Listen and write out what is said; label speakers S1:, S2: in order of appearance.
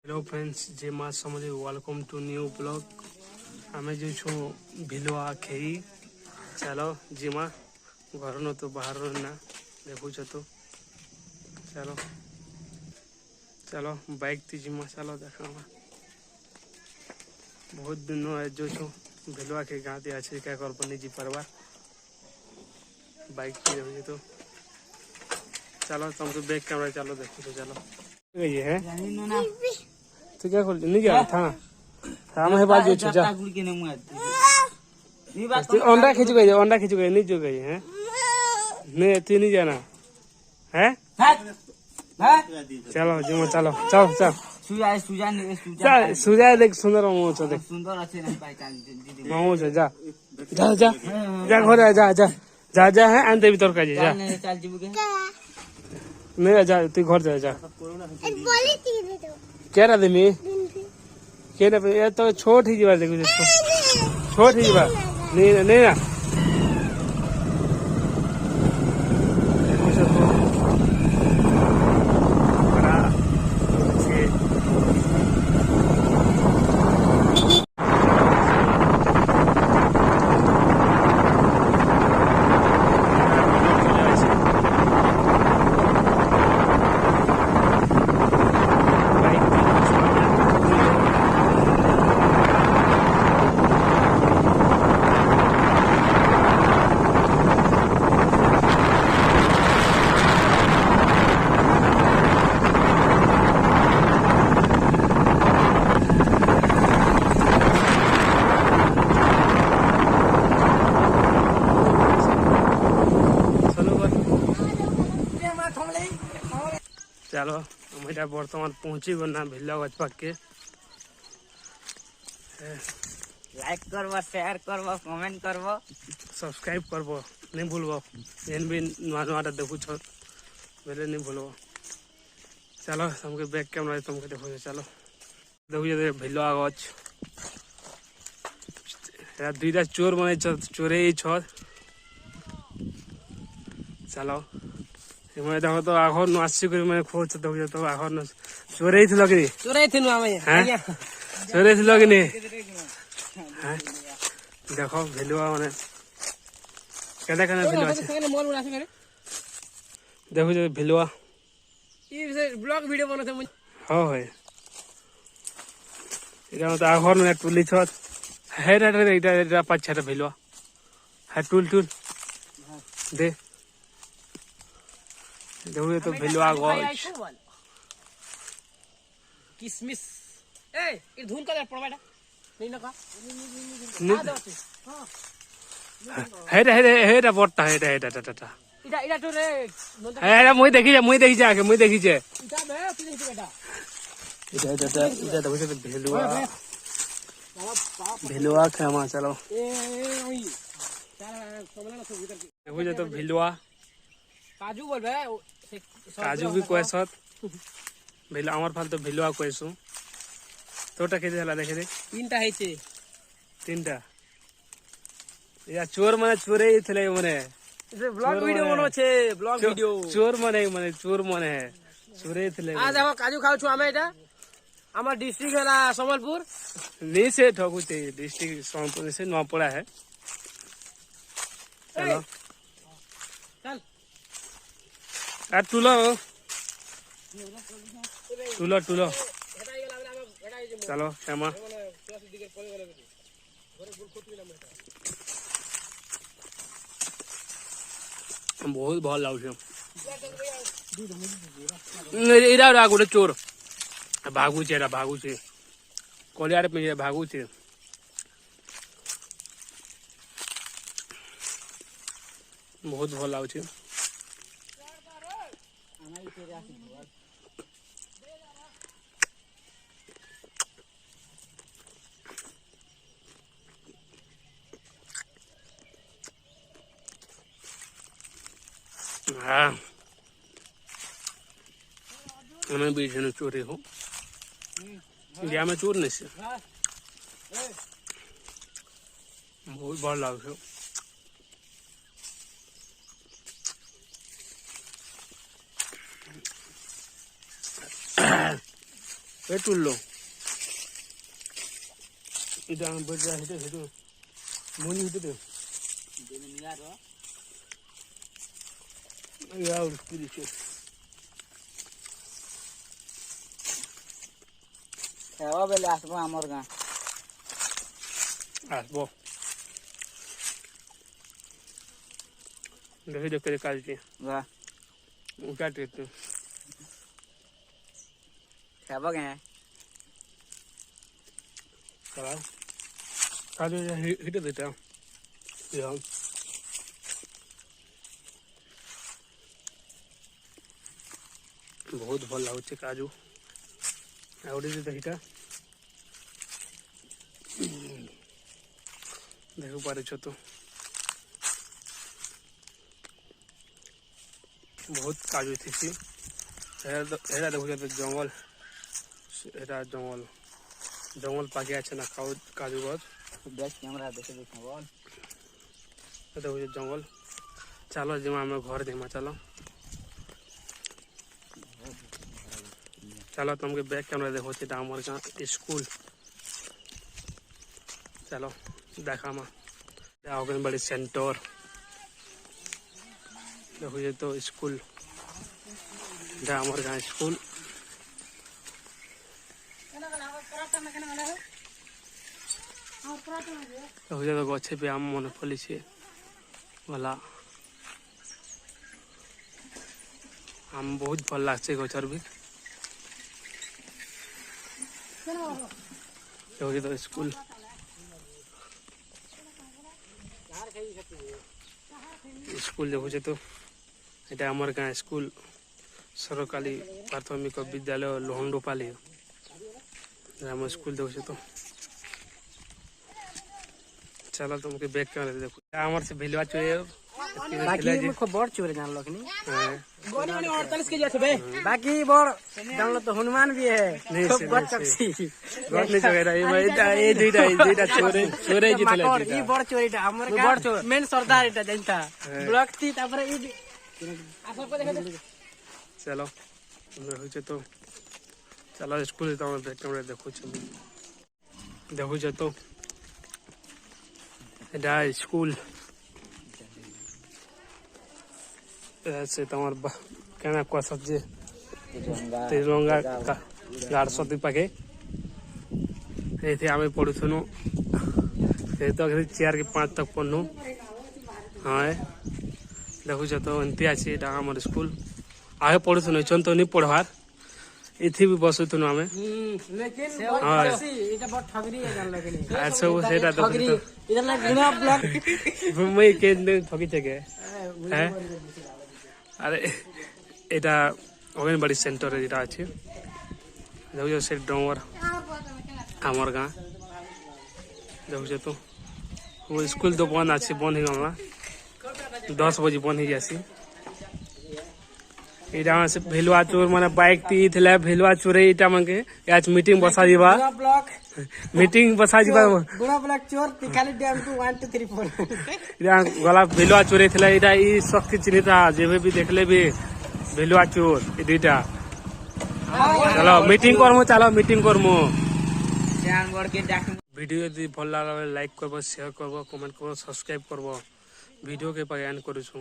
S1: Hello friends, जय माँ समझे, वेलकम टू न्यू ब्लॉग। आमे जो छो भिलवा खेई चलो जिमा घर न तो बाहर ना देखु तो चलो चलो बाइक थी जिमा चलो देखा बहुत दिन जो छो भिलवा के गाँव ते अच्छे क्या कर बनी जी परवा बाइक थी रही तो चलो तुमको बैक कैमरा चलो देखो तो चलो ये है तो क्या खोल नहीं गया था हम है बाजू छ जा अंडा खींच गई नहीं जो गई है नहीं इतनी नहीं जाना है चलो जिमा चलो चल चल सुजा देख सुंदर मामू छ देख मामू छ जा जा जा जा घर जा जा जा जा है अंत भीतर का जा नहीं जा तू घर जा जा क्या रहा देमी क्या ना ये तो छोट ही जीवा देखो छोट ही जीवा नहीं नहीं ना चलो हम बर्तमान पहुंची गना भिल्ला गजपाक के
S2: लाइक करबो शेयर करबो कमेंट करबो
S1: सब्सक्राइब करबो नहीं भूलबो एन भी नुआ नुआ देखु छ बेले नहीं भूलबो चलो हमके बैक कैमरा तुमके देखो चलो देखो ये भिल्ला गज या दुईटा चोर माने चोरे छ चलो मैं देखो तो आखर न आसी कर मैं खोज तो आखर न चोरे थी लगे
S2: चोरे थे नु आमे
S1: चोरे थी लगे नहीं देखो भेलुआ माने केदा केना भेलुआ छै देखो जे भेलुआ
S2: ई ब्लॉग वीडियो बनते मुझे
S1: हां है इरा तो आखर न टुली छ है रे इटा पाछटा भेलुआ है टुल दे देखो ये तो भिलवा गज
S2: किसमिस ए ई धुन का पड़वाडा नहीं नका
S1: हे रे बोटा हे टाटा
S2: इडा तो रे
S1: हे मुई देखी जा के मुई देखी जे
S2: इटा बे तू देखी बेटा
S1: इटा तो भिलवा खामा चलो
S2: ए ओई समला तो भीतर
S1: देखो जे तो भिलवा
S2: काजू बोल बे
S1: काजू भी कोएसत भिलवा हमर फाल तो भिलवा कोएसु तोटा के हला देखे दे
S2: तीनटा हैचे
S1: तीनटा या चोर माने चोरे ही थले माने
S2: इसे ब्लॉग वीडियो बनो छे ब्लॉग वीडियो
S1: चोर माने है चोरे थले
S2: आ देखो काजू खाउ छु आमे एटा हमर डिस्ट्रिक्ट हला संबलपुर
S1: नहीं से ठगुते डिस्ट्रिक्ट संबलपुर से नवापड़ा है चलो
S2: चल
S1: आ टूलो चलो क्षमा बहुत भल लागे इरा गोटे चोर भागुचे कलियार पे भागुचे बहुत भल लागे हाँ मैं भी जन चोरी हूँ इंडिया में चोर नहीं से बहुत बड़ लाभ है ଏ ଟୁଲ ଏଇଟା ଆମେ ବୈଠା ହେଠୁ ହେଠୁ ମୁନି ହେଠୁ ଆଉ ପିରିଛେ
S2: ହେବା ବେଲେ আসবো আমার গাঁ
S1: আসব দেখি দেখে কালকে
S2: বাহ
S1: উঠাতে তো
S2: হেবা গাঁ
S1: চলা কাজে হিটে দিতে ইয়া ବହୁତ ଭଲ ଲାଗୁଛି କାଜୁ ଆଉ ଗୋଟେ ଦହିଟା ଦେଖିପାରୁଛ ତ ବହୁତ କାଜୁ ଥିସି ଏଇଟା ଦେଖୁଛ ତ ଜଙ୍ଗଲ ଏଇଟା ଜଙ୍ଗଲ ପାଖେ আছে ନା କାଜୁ ଗଛ
S2: ବେଶ କ୍ୟାମେରା ଦେଖେ ଦେଖ বল
S1: ଦେଖୁଛ ଜଙ୍ଗଲ ଚାଲ ଯିମା ଆମେ ଘର ଯିମା ଚାଲ चलो तुमके बैक कैमरा देखो हमारे गाँव स्कूल चलो देखा बड़ी सेंटर देखो ये तो स्कूल हमारे गाँव स्कूल देखो ये तो गछे पे आम मन फली भला आम बहुत भल लगे गचर भी देखो तो स्कूल देखो तो এটা আমার গাঁ স্কুল সরকারি প্রাথমিক বিদ্যালয় লোহন্ডোপালি আমার স্কুল দেখো তো चलो तुमके बैक कैमरा देखो हमारे से भिलवा चोरे
S2: बाकी खूब बड़ चोरे जान लो कि नहीं
S1: हाँ।
S2: 48 केजी আছে বে बाकी बड़ जान लो तो हनुमान भी है खूब बड़ चक्सी
S1: गट नहीं चोरा ये दुईटा चोरे जितले
S2: ई बड़ चोरीटा हमर का बड़ चोर मेन सरदार एटा जानता ब्लॉक थी तापर ई आसर को देखे
S1: चलो देखो तो चलो स्कूल तो बैक कैमरा देखो तो এটা স্কুল से तमार केना कसत जे तिरंगा गाड़ सती पाखे एथे आमे पढुथनु ए तो चेयर के 5 तक पढनु हां देखु छ तो अंति आसी डा हमर स्कूल आगे पढुथनु चन तो नि पढवार इथि भी बसुथनु आमे
S2: लेकिन एटा बहुत ठगरी है जान लगे
S1: अच्छा वो सेटा तो
S2: इधर ना गुना ब्लॉक
S1: मैं के ठगी छके हैं अरे এটা অঙ্গনবাড়ি সেন্টারে যেটা আছে দেখো সে ডোমর আমার গাঁ দেখো তো वो स्कूल तो बंद আছে बंद हो गला 10 बजे बंद हो जासी এটা से भेलुआ चोर माने बाइक ती थला भेलुआ चोरे इटा मांगे आज मीटिंग बसा दिबा
S2: ब्लॉक
S1: मीटिंग बसा दिबा
S2: गुना ब्लॉक चोर तिकाली डैम टू 1 2 3 4
S1: इटा गला भेलुआ चोरे थला इटा ई शक्ति चिन्हिता जेबे भी देखले भी भेलुआ चोर ई दुईटा चलो मीटिंग करमु
S2: ध्यान बड़ के देख
S1: वीडियो यदि भल लागे लाइक करबो शेयर करबो कमेंट करबो सब्सक्राइब करबो वीडियो के प्रयान करू छु।